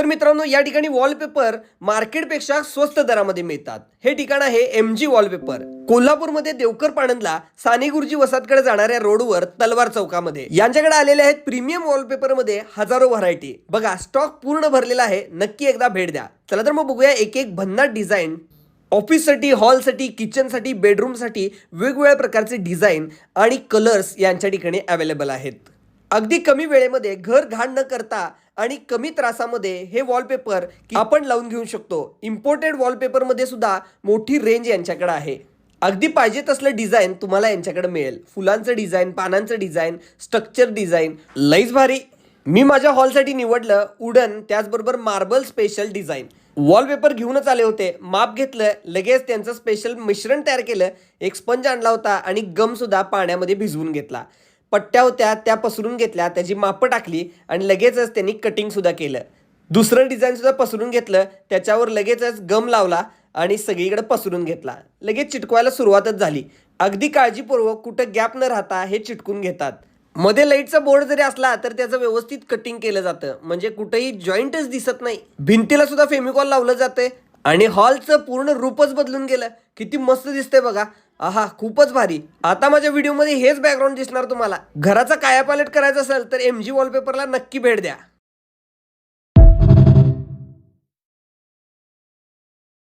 तर मित्रांनो, या ठिकाणी वॉलपेपर मार्केटपेक्षा स्वस्त दरामध्ये मिळतात. हे ठिकाण आहे MG वॉलपेपर, कोल्हापूरमध्ये देवकर पाणंदला साने गुरुजी वसाहतकडे जाणाऱ्या रोडवर तलवार चौकामध्ये. यांच्याकडे आलेले आहेत प्रीमियम वॉलपेपर मध्ये हजारो व्हरायटी. बघा, स्टॉक पूर्ण भरलेला आहे. नक्की एकदा भेट द्या. चला तर मग बघूया एक एक भन्नाट डिझाईन. ऑफिससाठी, हॉलसाठी, किचनसाठी, बेडरूमसाठी वेगवेगळ्या प्रकारचे डिझाईन आणि कलर्स यांच्या ठिकाणी अवेलेबल आहेत. अगदी कमी वेळेमध्ये घर घाण न करता आणि कमी त्रासामध्ये हे वॉलपेपर आपण लावून घेऊ शकतो. इम्पोर्टेड वॉलपेपरमध्ये सुद्धा मोठी रेंज यांच्याकडे आहे. अगदी पाहिजे तसलं डिझाईन तुम्हाला यांच्याकडे मिळेल. फुलांचं डिझाईन, पानांचं डिझाईन, स्ट्रक्चर डिझाईन, लईच भारी. मी माझ्या हॉलसाठी निवडलं वुडन, त्याचबरोबर मार्बल स्पेशल डिझाईन. वॉलपेपर घेऊनच आले होते, माप घेतलं, लगेच त्यांचं स्पेशल मिश्रण तयार केलं. एक स्पंज आणला होता आणि गम सुद्धा पाण्यामध्ये भिजवून घेतला. पट्ट्या होत्या त्या पसरून घेतल्या, त्याची मापं टाकली आणि लगेचच त्यांनी कटिंग सुद्धा केलं. दुसरं डिझाईन सुद्धा पसरून घेतलं, त्याच्यावर लगेचच गम लावला आणि सगळीकडे पसरून घेतला. लगेच चिटकवायला सुरुवातच झाली. अगदी काळजीपूर्वक कुठं गॅप न राहता हे चिटकून घेतात. मध्ये लाईटचा बोर्ड जरी असला तर त्याचं व्यवस्थित कटिंग केलं जातं, म्हणजे कुठेही जॉईंटच दिसत नाही. भिंतीला सुद्धा फेमिकॉल लावलं जाते आणि हॉलचं पूर्ण रूपच बदलून गेलं. किती मस्त दिसतंय बघा. आहा, खूपच भारी. आता माझ्या व्हिडिओमध्ये हेच बॅकग्राऊंड दिसणार तुम्हाला. घराचा कायापालट करायचा असेल तर MG वॉलपेपरला नक्की भेट द्या.